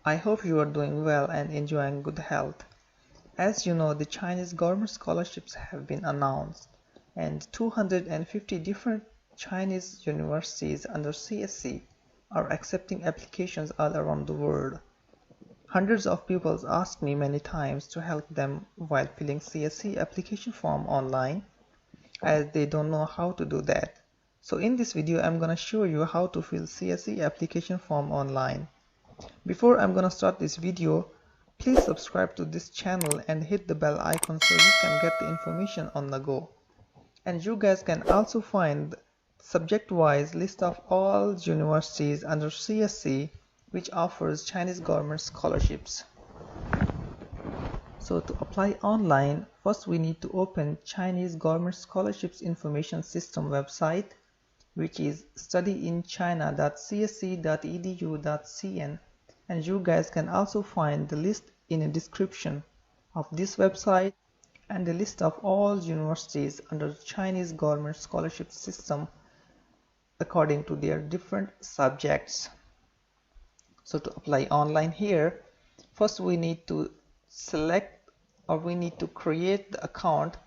I hope you are doing well and enjoying good health. As you know, the Chinese government scholarships have been announced, and 250 different Chinese universities under CSC are accepting applications all around the world. Hundreds of people asked me many times to help them while filling CSC application form online, as they don't know how to do that. So in this video, I'm gonna show you how to fill CSC application form online. Before I'm gonna start this video, please subscribe to this channel and hit the bell icon so you can get the information on the go. And you guys can also find subject-wise list of all universities under CSC which offers Chinese government scholarships. So to apply online, first we need to open Chinese Government Scholarships Information System website, which is studyinchina.csc.edu.cn, and you guys can also find the list in a description of this website and the list of all universities under the Chinese Government Scholarship System according to their different subjects. So to apply online here, first we need to select, or we need to create the account,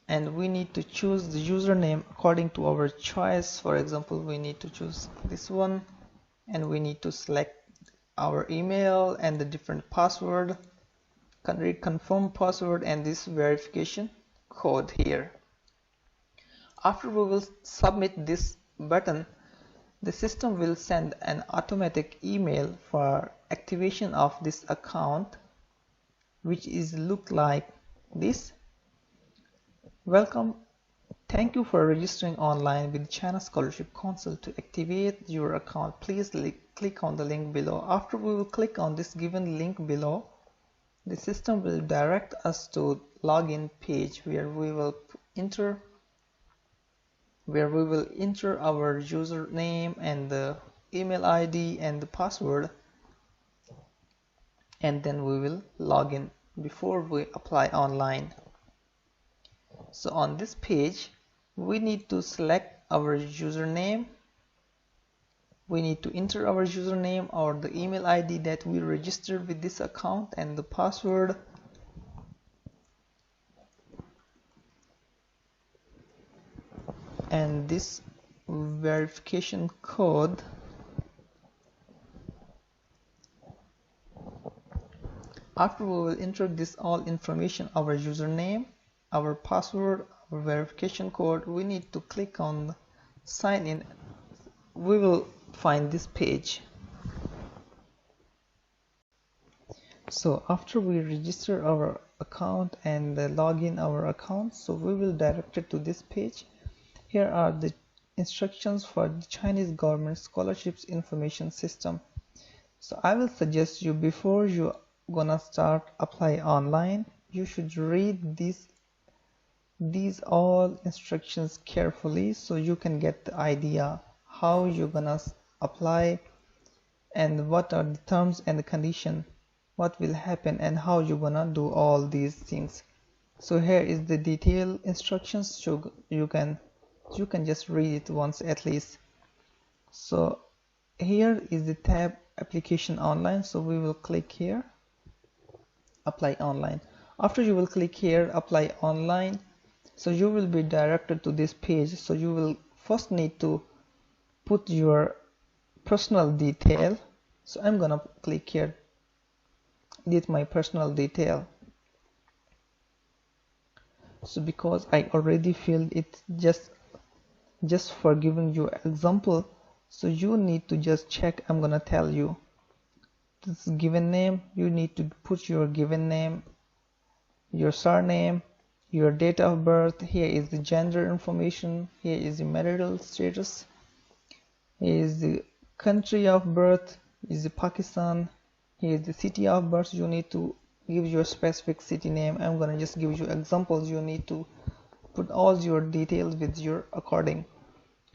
and we need to choose the username according to our choice. For example, we need to choose this one, and we need to select our email and the different password, confirm password, and this verification code here. After we will submit this button, the system will send an automatic email for activation of this account, which is look like this. Welcome. Thank you for registering online with China Scholarship Council. To activate your account, please click on the link below. After we will click on this given link below, the system will direct us to login page where we will enter our username and the email ID and the password, and then we will log in before we apply online. So on this page, we need to select our username. We need to enter our username or the email ID that we registered with this account and the password. And this verification code. After we will enter this all information, our username, our password, our verification code, we need to click on sign in. We will find this page. So after we register our account and log in our account, so we will direct it to this page. Here are the instructions for the Chinese Government Scholarships Information System. So I will suggest you, before you gonna start apply online, you should read these all instructions carefully so you can get the idea how you're gonna apply and what are the terms and the condition, what will happen and how you're gonna do all these things. So here is the detailed instructions, so you can just read it once at least. So here is the tab application online, so we will click here, apply online. After you will click here, apply online, so you will be directed to this page. So you will first need to put your personal detail. So I'm gonna click here, edit my personal detail. So because I already filled it, just for giving you example, so you need to just check. I'm gonna tell you this given name, you need to put your given name, your surname, your date of birth. Here is the gender information, here is the marital status, here is the country of birth, is the Pakistan, here is the city of birth. You need to give your specific city name. I'm gonna just give you examples. You need to put all your details with your according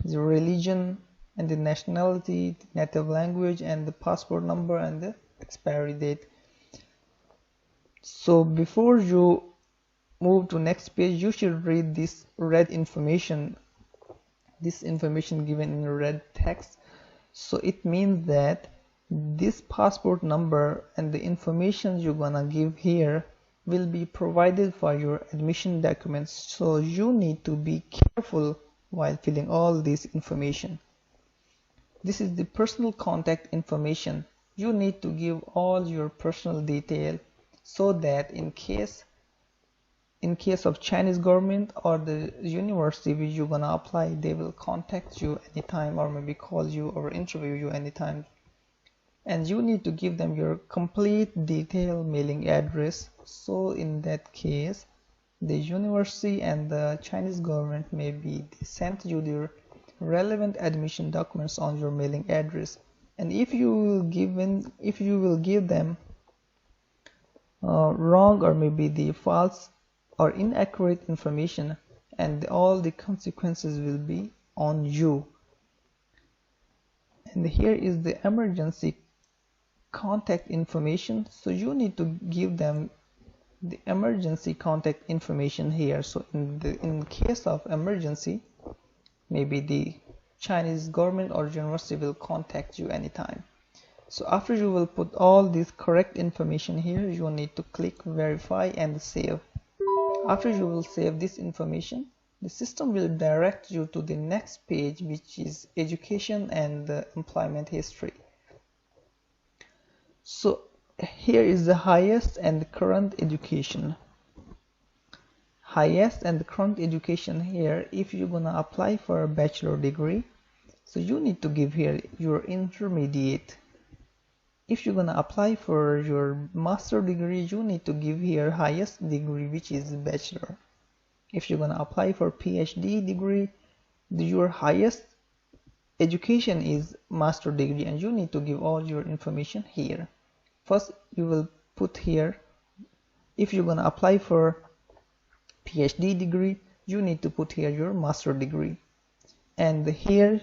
the religion and the nationality, the native language, and the passport number and the expiry date. So before you move to next page, you should read this red information, this information given in red text. So it means that This passport number and the information you're gonna give here will be provided for your admission documents, so you need to be careful while filling all this information. This is the personal contact information. You need to give all your personal detail so that in case of Chinese government or the university which you're gonna apply, they will contact you anytime or maybe call you or interview you anytime. And you need to give them your complete detailed mailing address, so in that case the university and the Chinese government maybe sent you their relevant admission documents on your mailing address. And if you will give them wrong or maybe the false or inaccurate information, and all the consequences will be on you. And here is the emergency contact information, so you need to give them the emergency contact information here. So in case of emergency, maybe the Chinese government or university will contact you anytime. So after you will put all this correct information here, you need to click verify and save. After you will save this information, the system will direct you to the next page, which is education and employment history. So here is the highest and current education. Highest and current education here, if you're gonna apply for a bachelor degree, so you need to give here your intermediate. If you're gonna apply for your master degree, you need to give here highest degree, which is bachelor. If you're gonna apply for PhD degree, your highest education is master degree, and you need to give all your information here. First you will put here, if you're gonna apply for PhD degree, you need to put here your master degree, and here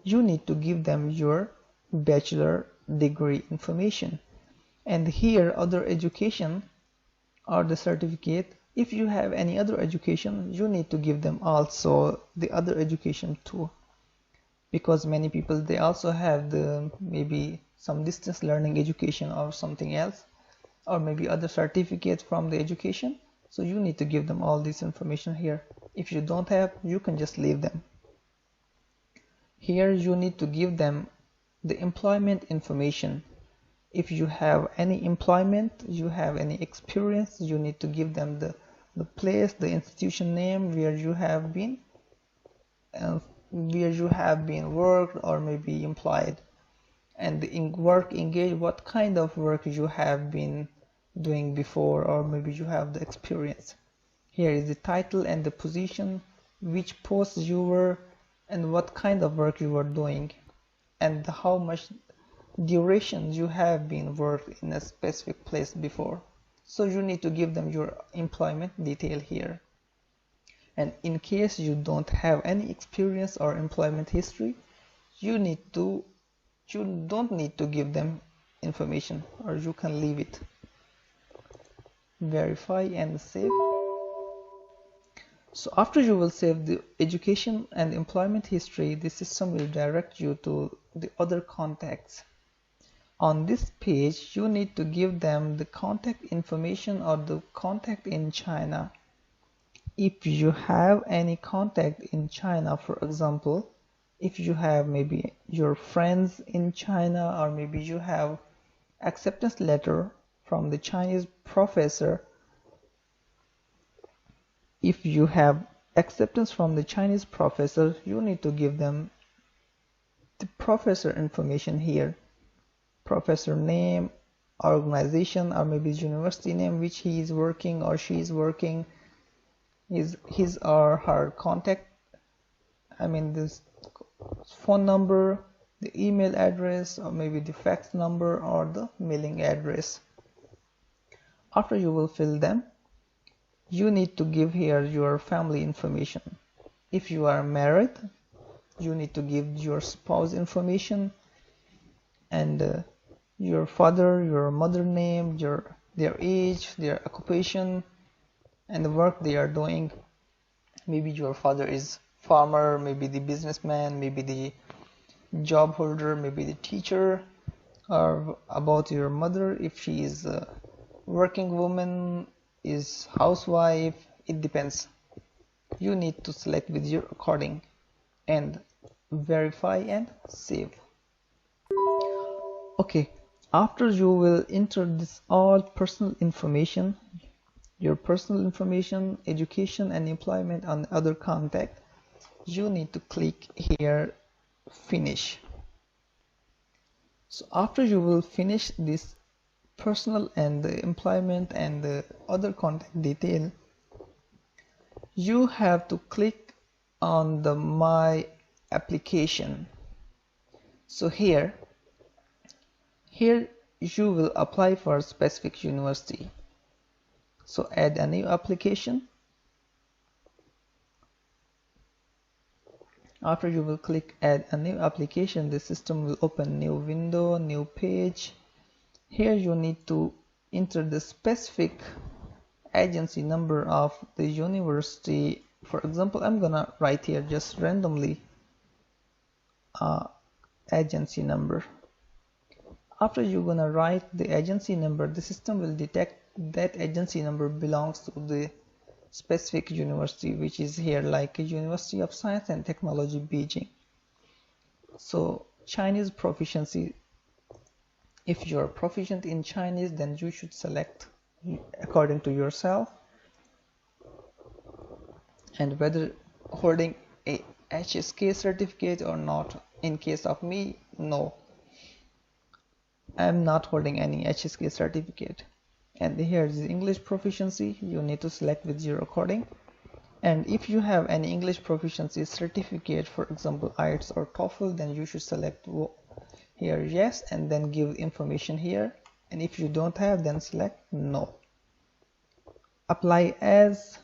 you need to give them your bachelor degree information. And here other education or the certificate, if you have any other education, you need to give them also the other education too, because many people, they also have the maybe some distance learning education or something else, or maybe other certificates from the education. So you need to give them all this information here. If you don't have, you can just leave them. Here you need to give them the employment information. If you have any employment, you have any experience, you need to give them the place, the institution name where you have been worked or maybe employed, and the work engaged, what kind of work you have been doing before, or maybe you have the experience. Here is the title and the position, which post you were and what kind of work you were doing, and how much duration you have been worked in a specific place before. So you need to give them your employment detail here. And in case you don't have any experience or employment history, you don't need to give them information, or you can leave it. Verify and save. So after you will save the education and employment history, the system will direct you to the other contacts. On this page, you need to give them the contact information or the contact in China. If you have any contact in China, for example, if you have maybe your friends in China, or maybe you have acceptance letter from the Chinese professor. If you have acceptance from the Chinese professor, you need to give them the professor information here. Professor name, organization, or maybe university name which he is working or she is working, his or her contact, this phone number, the email address, or maybe the fax number or the mailing address. After you will fill them, you need to give here your family information. If you are married, you need to give your spouse information, and your father, your mother name, their age, their occupation, and the work they are doing. Maybe your father is farmer, maybe the businessman, maybe the job holder, maybe the teacher, or about your mother, if she is a working woman, is housewife, it depends. You need to select with your according and verify and save. Okay, after you will enter this all personal information, your personal information, education and employment and other contact, you need to click here finish. So after you will finish this personal and the employment and the other contact detail, you have to click on the my application. So here you will apply for a specific university. So add a new application. After you will click add a new application, the system will open new window, new page. Here you need to enter the specific agency number of the university. For example, I'm gonna write here just randomly agency number. After you're gonna write the agency number, the system will detect that agency number belongs to the specific university, which is here like a University of Science and Technology Beijing. So Chinese proficiency, if you're proficient in Chinese, then you should select according to yourself, and whether holding a HSK certificate or not. In case of me, no, I'm not holding any HSK certificate. And here is English proficiency, you need to select with your according. And if you have any English proficiency certificate, for example IELTS or TOEFL, then you should select here yes and then give information here. And if you don't have, then select no. Apply as,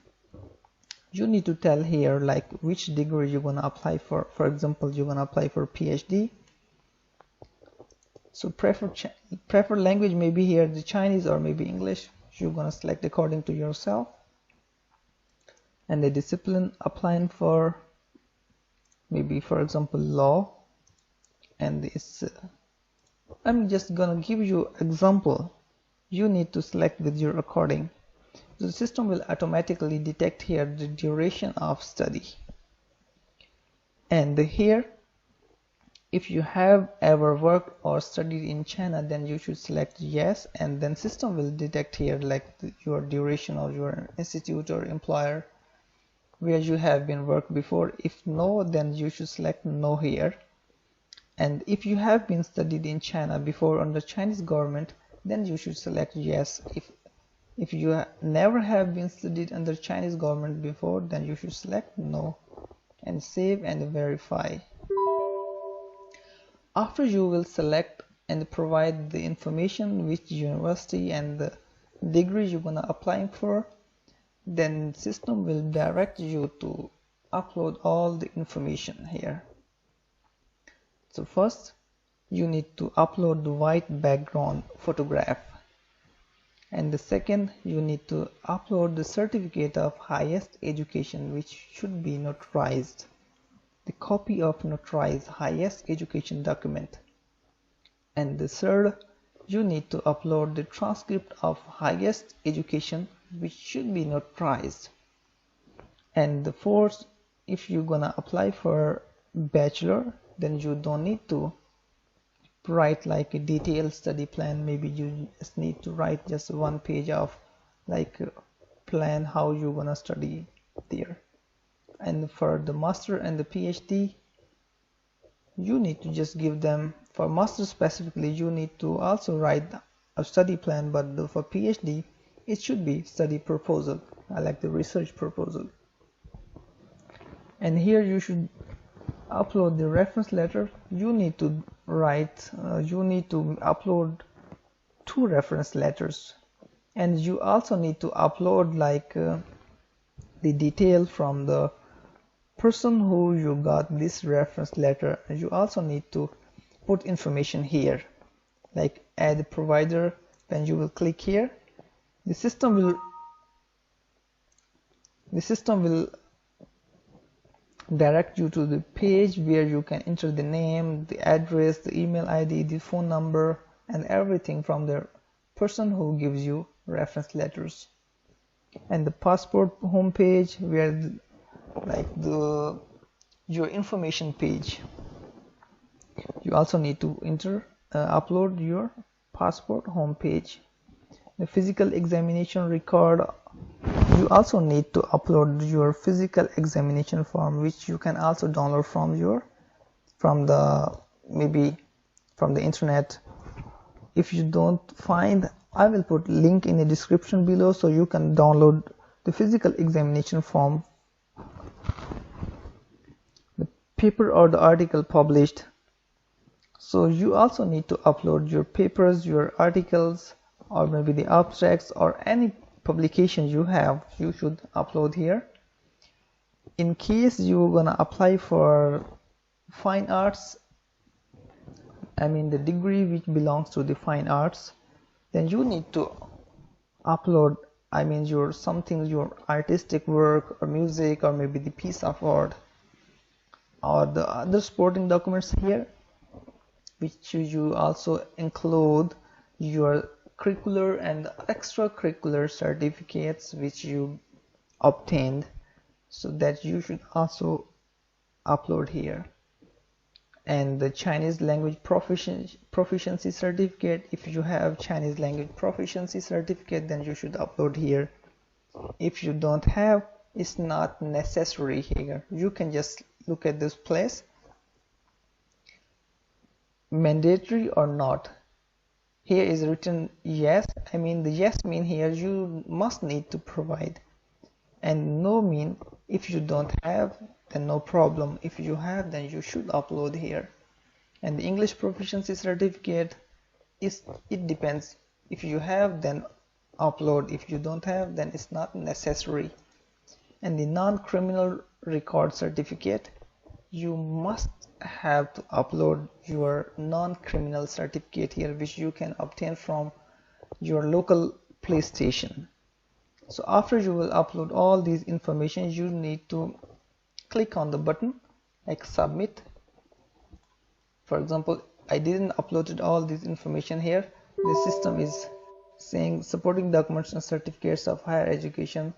you need to tell here like which degree you're gonna apply for. For example, you're gonna apply for PhD. So prefer language, maybe here the Chinese or maybe English. You're gonna select according to yourself. And the discipline, applying for maybe for example law. And this I'm just gonna give you example. You need to select with your according. The system will automatically detect here the duration of study. And here, if you have ever worked or studied in China, then you should select yes, and then system will detect here like your duration or your institute or employer where you have been worked before. If no, then you should select no here. And if you have been studied in China before under Chinese government, then you should select yes. If you never have been studied under Chinese government before, then you should select no and save and verify. After you will select and provide the information which university and the degree you're gonna apply for, then system will direct you to upload all the information here. So first you need to upload the white background photograph, and the second you need to upload the certificate of highest education which should be notarized, the copy of notarized highest education document. And the third, you need to upload the transcript of highest education which should be notarized. And the fourth, if you're gonna apply for bachelor, then you don't need to write like a detailed study plan. Maybe you just need to write just one page of like plan how you're gonna study there. And for the master and the PhD, you need to just give them, for master specifically you need to also write a study plan, but for PhD it should be study proposal, like the research proposal. And here you should upload the reference letter. You need to write, you need to upload 2 reference letters, and you also need to upload like the detail from the person who you got this reference letter. You also need to put information here like add provider. Then you will click here. The system will direct you to the page where you can enter the name, the address, the email ID, the phone number, and everything from the person who gives you reference letters. And the passport homepage, where your information page. You also need to upload your passport homepage. The physical examination record, you also need to upload your physical examination form, which you can also download from the internet. If you don't find, I will put link in the description below, so you can download the physical examination form. The paper or the article published. So you also need to upload your papers, your articles, or maybe the abstracts or any publication you have, you should upload here. In case you're gonna apply for fine arts, the degree which belongs to the fine arts, then you need to upload your artistic work or music, or maybe the piece of art, or the other supporting documents here, which you also include your curricular and extracurricular certificates which you obtained, so that you should also upload here. And the Chinese language proficiency certificate, if you have Chinese language proficiency certificate, then you should upload here. If you don't have, it's not necessary here. You can just look at this place, mandatory or not. Here is written yes. The yes mean here you must need to provide, and no mean if you don't have, then no problem. If you have, then you should upload here. And the English proficiency certificate, it depends. If you have, then upload. If you don't have, then it's not necessary. And the non-criminal record certificate, you must have to upload your non-criminal certificate here, which you can obtain from your local police station. So after you will upload all these information, you need to click on the button like submit. For example, I didn't upload all this information here. The system is saying supporting documents and certificates of higher education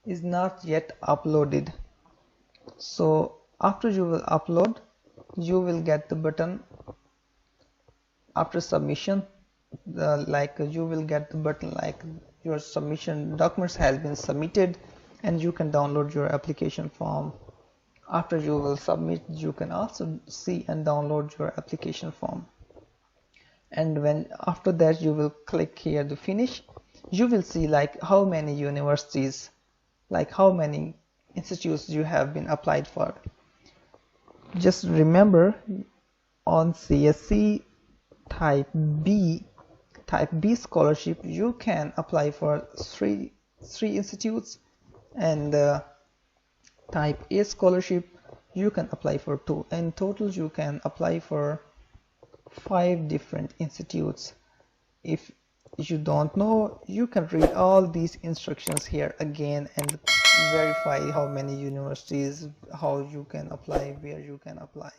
is not yet uploaded. So after you will upload, you will get the button after submission, you will get the button like your submission documents has been submitted, and you can download your application form. After you will submit, you can also see and download your application form. And after that you will click here to finish, you will see how many universities, how many institutes you have been applied for. Just remember, on CSC type B scholarship, you can apply for three institutes, and type A scholarship you can apply for 2. In total you can apply for 5 different institutes. If you don't know, you can read all these instructions here again and verify how many universities, how you can apply, where you can apply.